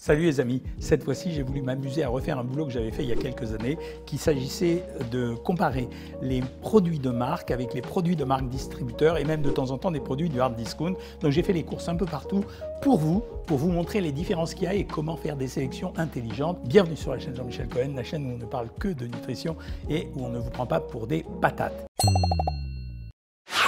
Salut les amis, cette fois-ci j'ai voulu m'amuser à refaire un boulot que j'avais fait il y a quelques années, qu'il s'agissait de comparer les produits de marque avec les produits de marque distributeurs et même de temps en temps des produits du hard discount. Donc j'ai fait les courses un peu partout pour vous montrer les différences qu'il y a et comment faire des sélections intelligentes. Bienvenue sur la chaîne Jean-Michel Cohen, la chaîne où on ne parle que de nutrition et où on ne vous prend pas pour des patates.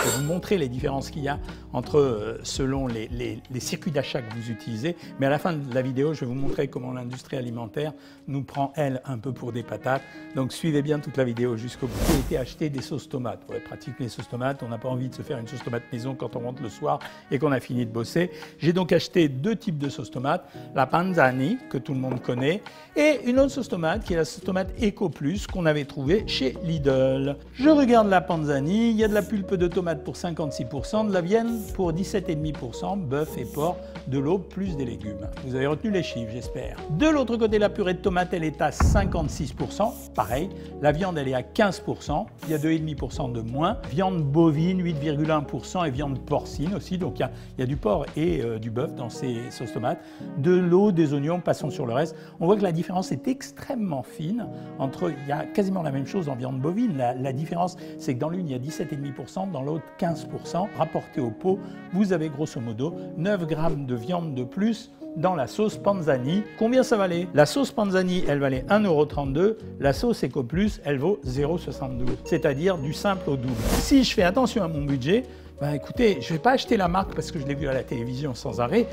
Je vais vous montrer les différences qu'il y a entre selon les circuits d'achat que vous utilisez. Mais à la fin de la vidéo, je vais vous montrer comment l'industrie alimentaire nous prend, elle, un peu pour des patates. Donc suivez bien toute la vidéo jusqu'au bout. J'ai été acheter des sauces tomates. Pour être pratique, les sauces tomates, on n'a pas envie de se faire une sauce tomate maison quand on rentre le soir et qu'on a fini de bosser. J'ai donc acheté deux types de sauces tomates. La Panzani, que tout le monde connaît, et une autre sauce tomate qui est la sauce tomate Eco Plus qu'on avait trouvée chez Lidl. Je regarde la Panzani, il y a de la pulpe de tomate pour 56%, de la viande pour 17,5%, bœuf et porc, de l'eau plus des légumes. Vous avez retenu les chiffres, j'espère. De l'autre côté, la purée de tomate, elle est à 56%, pareil. La viande, elle est à 15%, il y a 2,5% de moins. Viande bovine, 8,1% et viande porcine aussi, donc il y a du porc et du bœuf dans ces sauces tomates. De l'eau, des oignons, passons sur le reste. On voit que la différence est extrêmement fine entre, il y a quasiment la même chose en viande bovine. La différence, c'est que dans l'une, il y a 17,5%, dans l'autre, 15%. Rapporté au pot, vous avez grosso modo 9 grammes de viande de plus dans la sauce Panzani. Combien ça valait? La sauce Panzani, elle valait 1,32 €. La sauce Eco Plus, elle vaut 0,72 €. C'est-à-dire du simple au double. Si je fais attention à mon budget, écoutez, je ne vais pas acheter la marque parce que je l'ai vue à la télévision sans arrêt.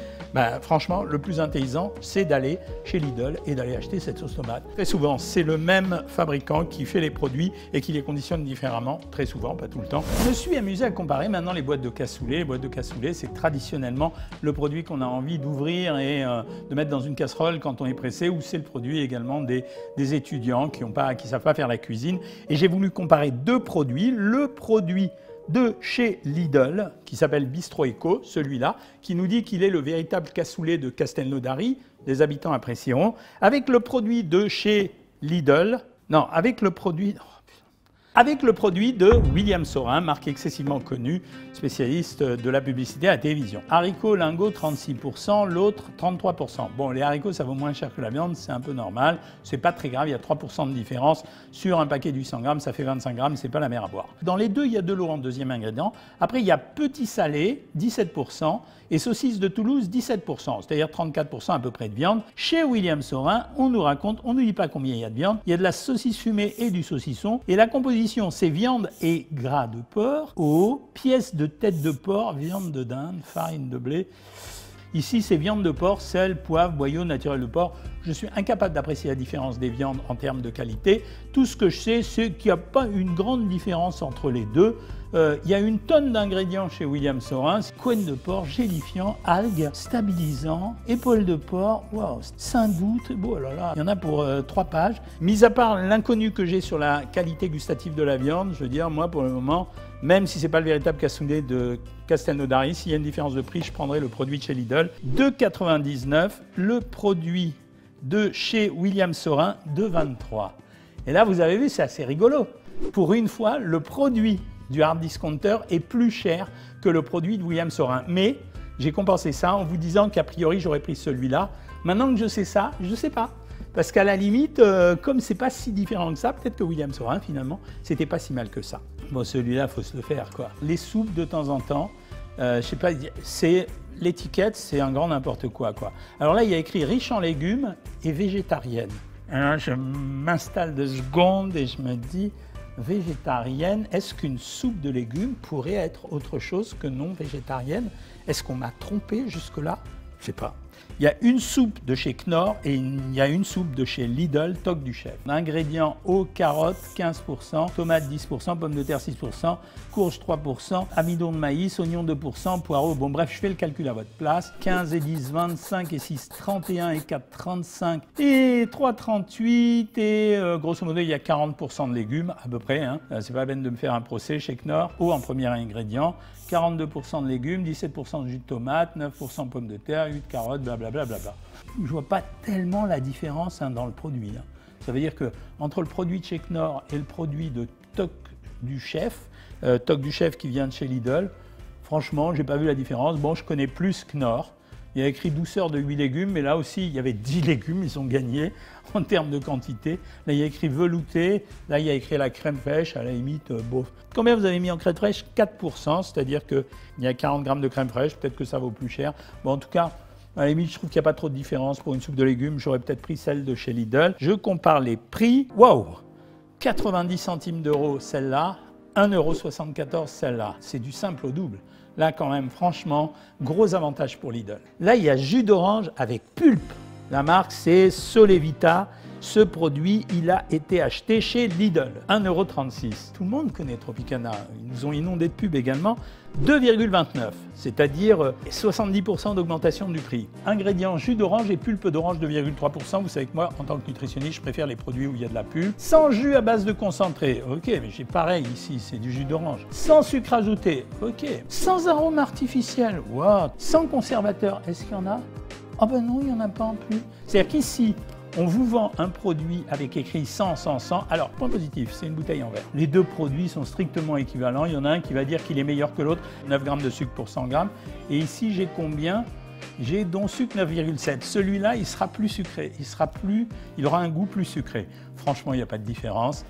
Franchement, le plus intelligent, c'est d'aller chez Lidl et d'aller acheter cette sauce tomate. Très souvent, c'est le même fabricant qui fait les produits et qui les conditionne différemment. Très souvent, pas tout le temps. Je me suis amusé à comparer maintenant les boîtes de cassoulet. Les boîtes de cassoulet, c'est traditionnellement le produit qu'on a envie d'ouvrir et de mettre dans une casserole quand on est pressé, ou c'est le produit également des étudiants qui ne savent pas faire la cuisine. Et j'ai voulu comparer deux produits. Le produit de chez Lidl, qui s'appelle Bistro Eco, celui-là, qui nous dit qu'il est le véritable cassoulet de Castelnaudary, les habitants apprécieront, avec le produit de chez Lidl, avec le produit de William Saurin, marque excessivement connue, spécialiste de la publicité à la télévision. Haricots, lingots, 36%, l'autre 33%. Bon, les haricots, ça vaut moins cher que la viande, c'est un peu normal, c'est pas très grave, il y a 3% de différence. Sur un paquet de 800 grammes, ça fait 25 grammes, c'est pas la mer à boire. Dans les deux, il y a de l'eau en deuxième ingrédient. Après, il y a petit salé, 17%, et saucisse de Toulouse, 17%, c'est-à-dire 34% à peu près de viande. Chez William Saurin, on nous raconte, on ne dit pas combien il y a de viande, il y a de la saucisse fumée et du saucisson, et la composition, c'est viande et gras de porc, eau, pièces de tête de porc, viande de dinde, farine de blé. Ici, c'est viande de porc, sel, poivre, boyau naturel de porc. Je suis incapable d'apprécier la différence des viandes en termes de qualité. Tout ce que je sais, c'est qu'il n'y a pas une grande différence entre les deux. Il y a une tonne d'ingrédients chez William Saurin. Couenne de porc, gélifiant, algues, stabilisant, épaules de porc, wow, Saint-Goutte, oh là là, il y en a pour 3 pages. Mis à part l'inconnu que j'ai sur la qualité gustative de la viande, je veux dire, moi pour le moment, même si ce n'est pas le véritable cassoulet de Castelnaudary, s'il y a une différence de prix, je prendrai le produit de chez Lidl. 2,99 €, le produit de chez William Saurin, 2,23 €. Et là, vous avez vu, c'est assez rigolo. Pour une fois, le produit du hard discounter est plus cher que le produit de William Saurin. Mais j'ai compensé ça en vous disant qu'a priori, j'aurais pris celui-là. Maintenant que je sais ça, je ne sais pas. Parce qu'à la limite, comme c'est pas si différent que ça, peut-être que William Saurin, finalement, c'était pas si mal que ça. Bon, celui-là, il faut se le faire, quoi. Les soupes, de temps en temps, je sais pas, l'étiquette, c'est un grand n'importe quoi, quoi. Alors là, il y a écrit riche en légumes et végétarienne. Alors je m'installe 2 secondes et je me dis, végétarienne, est-ce qu'une soupe de légumes pourrait être autre chose que non végétarienne? Est-ce qu'on m'a trompé jusque-là? Je sais pas. Il y a une soupe de chez Knorr et il y a une soupe de chez Lidl, Toc du Chef. Ingrédients, eau, carottes, 15%, tomates 10%, pommes de terre 6%, courge 3%, amidon de maïs, oignon 2%, poireaux. Bon bref, je fais le calcul à votre place. 15 et 10, 25 et 6, 31 et 4, 35 et 3, 38 et grosso modo, il y a 40% de légumes à peu près. Hein. C'est pas la peine de me faire un procès chez Knorr. Eau en premier ingrédient. 42% de légumes, 17% de jus de tomate, 9% de pommes de terre, 8 carottes, blablabla. Je ne vois pas tellement la différence dans le produit. Ça veut dire qu'entre le produit de chez Knorr et le produit de Toc du Chef qui vient de chez Lidl, franchement, je n'ai pas vu la différence. Bon, je connais plus Knorr. Il y a écrit douceur de 8 légumes, mais là aussi, il y avait 10 légumes, ils ont gagné en termes de quantité. Là, il y a écrit velouté, là, il y a écrit la crème fraîche, à la limite, bof. Combien vous avez mis en crème fraîche? 4%, c'est-à-dire qu'il y a 40 grammes de crème fraîche, peut-être que ça vaut plus cher. Bon, en tout cas, à la limite, je trouve qu'il n'y a pas trop de différence. Pour une soupe de légumes, j'aurais peut-être pris celle de chez Lidl. Je compare les prix. Waouh! 90 centimes d'euros celle-là, 1,74 € celle-là. C'est du simple au double. Là, quand même, franchement, gros avantage pour Lidl. Là, il y a jus d'orange avec pulpe. La marque, c'est Solevita. Ce produit, il a été acheté chez Lidl. 1,36 €. Tout le monde connaît Tropicana. Ils nous ont inondé de pubs également. 2,29 €, c'est-à-dire 70% d'augmentation du prix. Ingrédients, jus d'orange et pulpe d'orange 2,3%. Vous savez que moi, en tant que nutritionniste, je préfère les produits où il y a de la pulpe. Sans jus à base de concentré. Ok, mais j'ai pareil ici, c'est du jus d'orange. Sans sucre ajouté. Ok. Sans arôme artificiel. Wow. Sans conservateur. Est-ce qu'il y en a? Ah ben non, il n'y en a pas en plus. C'est-à-dire qu'ici, on vous vend un produit avec écrit 100, 100, 100. Alors, point positif, c'est une bouteille en verre. Les deux produits sont strictement équivalents. Il y en a un qui va dire qu'il est meilleur que l'autre, 9 grammes de sucre pour 100 grammes. Et ici, j'ai combien? J'ai donc sucre 9,7. Celui-là, il sera plus sucré. Il aura un goût plus sucré. Franchement, il n'y a pas de différence.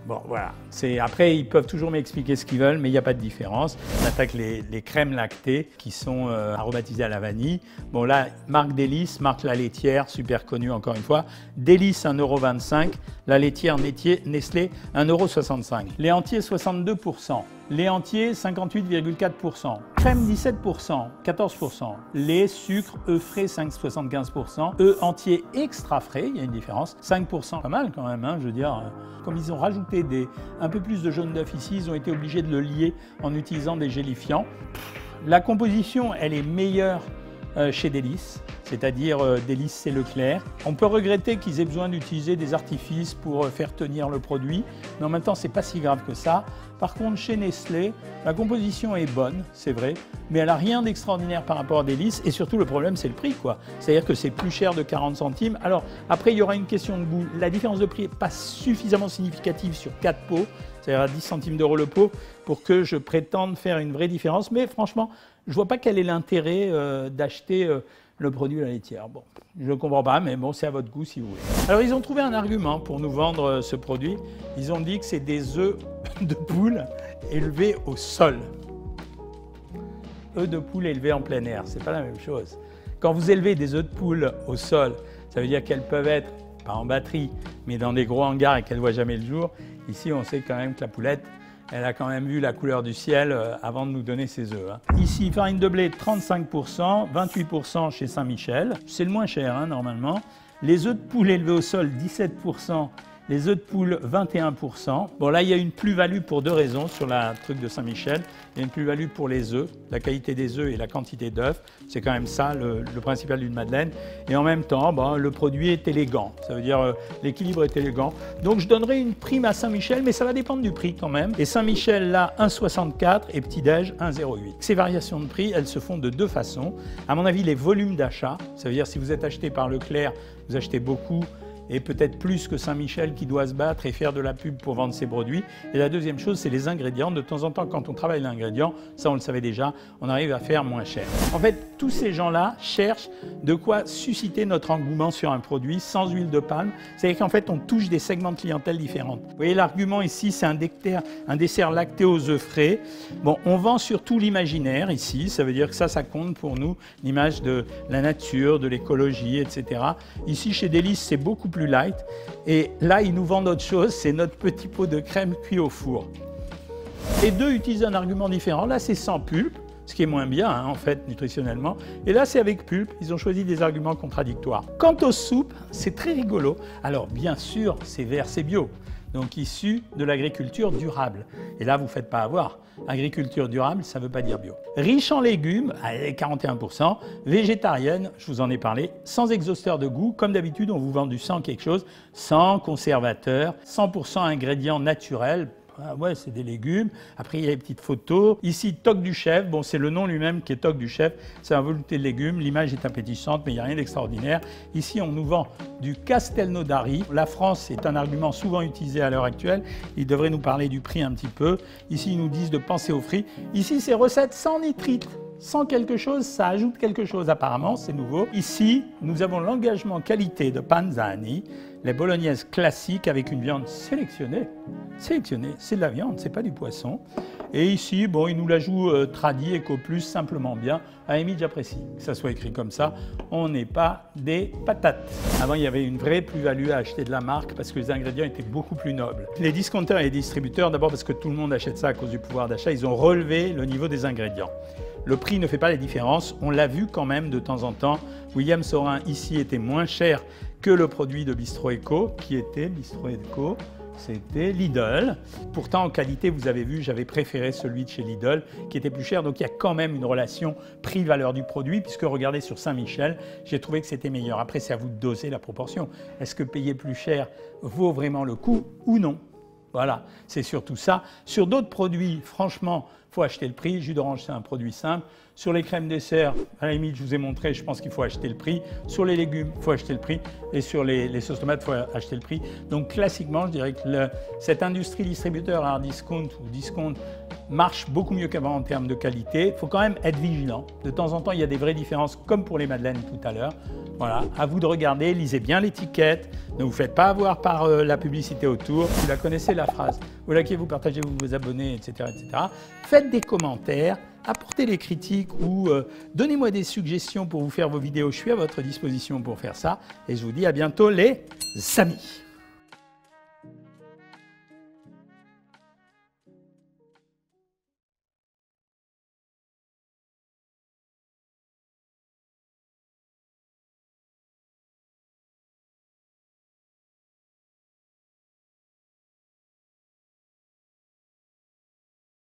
Bon, voilà. Après, ils peuvent toujours m'expliquer ce qu'ils veulent, mais il n'y a pas de différence. On attaque les crèmes lactées qui sont aromatisées à la vanille. Bon, là, marque Délice, marque La Laitière, super connue encore une fois. Délice, 1,25 €. La Laitière Nestlé, 1,65 €. Lait entier, 62%. Lait entier, 58,4%. Crème, 17%, 14%. Lait, sucre, œufs frais, 5,75%. Œufs entiers extra frais, il y a une différence, 5%. Pas mal quand même, hein, je veux dire. Comme ils ont rajouté un peu plus de jaune d'œuf ici, ils ont été obligés de le lier en utilisant des gélifiants. La composition, elle est meilleure chez Délice, c'est-à-dire Délice, c'est Leclerc. On peut regretter qu'ils aient besoin d'utiliser des artifices pour faire tenir le produit, mais en même temps, c'est pas si grave que ça. Par contre, chez Nestlé, la composition est bonne, c'est vrai, mais elle n'a rien d'extraordinaire par rapport à Délice, et surtout, le problème, c'est le prix, quoi. C'est-à-dire que c'est plus cher de 40 centimes. Alors, après, il y aura une question de goût. La différence de prix n'est pas suffisamment significative sur 4 pots, c'est-à-dire à 10 centimes d'euros le pot, pour que je prétende faire une vraie différence. Mais franchement, je ne vois pas quel est l'intérêt d'acheter le produit à la laitière. Bon, je ne comprends pas, mais bon, c'est à votre goût si vous voulez. Alors, ils ont trouvé un argument pour nous vendre ce produit. Ils ont dit que c'est des œufs de poule élevés au sol. Œufs de poule élevés en plein air, c'est pas la même chose. Quand vous élevez des œufs de poule au sol, ça veut dire qu'elles peuvent être, pas en batterie, mais dans des gros hangars et qu'elles ne voient jamais le jour. Ici, on sait quand même que la poulette, elle a quand même vu la couleur du ciel avant de nous donner ses œufs. Hein. Ici, farine de blé, 35%, 28% chez Saint-Michel. C'est le moins cher, hein, normalement. Les œufs de poule élevés au sol, 17%. Les œufs de poule, 21%. Bon, là, il y a une plus-value pour deux raisons sur la truc de Saint-Michel. Il y a une plus-value pour les œufs, la qualité des œufs et la quantité d'œufs. C'est quand même ça, le principal d'une madeleine. Et en même temps, bon, le produit est élégant. Ça veut dire l'équilibre est élégant. Donc, je donnerai une prime à Saint-Michel, mais ça va dépendre du prix quand même. Et Saint-Michel, là, 1,64 et petit-déj, 1,08. Ces variations de prix, elles se font de deux façons. À mon avis, les volumes d'achat. Ça veut dire si vous êtes acheté par Leclerc, vous achetez beaucoup, et peut-être plus que Saint-Michel qui doit se battre et faire de la pub pour vendre ses produits. Et la deuxième chose, c'est les ingrédients. De temps en temps, quand on travaille l'ingrédient, ça on le savait déjà, on arrive à faire moins cher. En fait, tous ces gens-là cherchent de quoi susciter notre engouement sur un produit sans huile de palme. C'est-à-dire qu'en fait, on touche des segments de clientèle différents. Vous voyez, l'argument ici, c'est un dessert lacté aux œufs frais. Bon, on vend surtout l'imaginaire ici. Ça veut dire que ça compte pour nous, l'image de la nature, de l'écologie, etc. Ici, chez Délice, c'est beaucoup plus light. Et là, ils nous vendent autre chose, c'est notre petit pot de crème cuit au four. Les deux utilisent un argument différent. Là, c'est sans pulpe, ce qui est moins bien, hein, en fait, nutritionnellement. Et là, c'est avec pulpe. Ils ont choisi des arguments contradictoires. Quant aux soupes, c'est très rigolo. Alors, bien sûr, c'est vert, c'est bio. Donc, issu de l'agriculture durable. Et là, vous ne faites pas avoir. Agriculture durable, ça ne veut pas dire bio. Riche en légumes, 41%. Végétarienne, je vous en ai parlé. Sans exhausteur de goût. Comme d'habitude, on vous vend du sans quelque chose. Sans conservateur. 100% ingrédients naturels. Ah ouais, c'est des légumes. Après, il y a les petites photos. Ici, toque du chef. Bon, c'est le nom lui-même qui est toque du chef. C'est un velouté de légumes. L'image est appétissante, mais il n'y a rien d'extraordinaire. Ici, on nous vend du Castelnaudary. La France est un argument souvent utilisé à l'heure actuelle. Ils devraient nous parler du prix un petit peu. Ici, ils nous disent de penser aux fruits. Ici, c'est recette sans nitrite. sans quelque chose, ça ajoute quelque chose apparemment, c'est nouveau. Ici, nous avons l'engagement qualité de Panzani, les bolognaises classiques avec une viande sélectionnée. Sélectionnée, c'est de la viande, c'est pas du poisson. Et ici, bon, il nous la joue tradie, éco plus, simplement bien. À la limite, j'apprécie que ça soit écrit comme ça. On n'est pas des patates. Avant, il y avait une vraie plus-value à acheter de la marque parce que les ingrédients étaient beaucoup plus nobles. Les discounters et les distributeurs, d'abord parce que tout le monde achète ça à cause du pouvoir d'achat, ils ont relevé le niveau des ingrédients. Le prix ne fait pas la différence, on l'a vu quand même de temps en temps. William Saurin ici était moins cher que le produit de Bistro Eco, qui était Bistro Eco, c'était Lidl. Pourtant en qualité, vous avez vu, j'avais préféré celui de chez Lidl, qui était plus cher. Donc il y a quand même une relation prix-valeur du produit, puisque regardez sur Saint-Michel, j'ai trouvé que c'était meilleur. Après, c'est à vous de doser la proportion. Est-ce que payer plus cher vaut vraiment le coup ou non? Voilà, c'est surtout ça. Sur d'autres produits, franchement, il faut acheter le prix. Jus d'orange, c'est un produit simple. Sur les crèmes dessert, à la limite, je vous ai montré, je pense qu'il faut acheter le prix. Sur les légumes, il faut acheter le prix. Et sur les sauces tomates, il faut acheter le prix. Donc, classiquement, je dirais que cette industrie distributeur hard discount ou discount marche beaucoup mieux qu'avant en termes de qualité. Il faut quand même être vigilant. De temps en temps, il y a des vraies différences, comme pour les madeleines tout à l'heure. Voilà, à vous de regarder, lisez bien l'étiquette. Ne vous faites pas avoir par la publicité autour. Vous la connaissez, la phrase. Vous likez, vous partagez, vous vous abonnez, etc., etc. Faites des commentaires, apportez des critiques ou donnez-moi des suggestions pour vous faire vos vidéos. Je suis à votre disposition pour faire ça. Et je vous dis à bientôt les amis.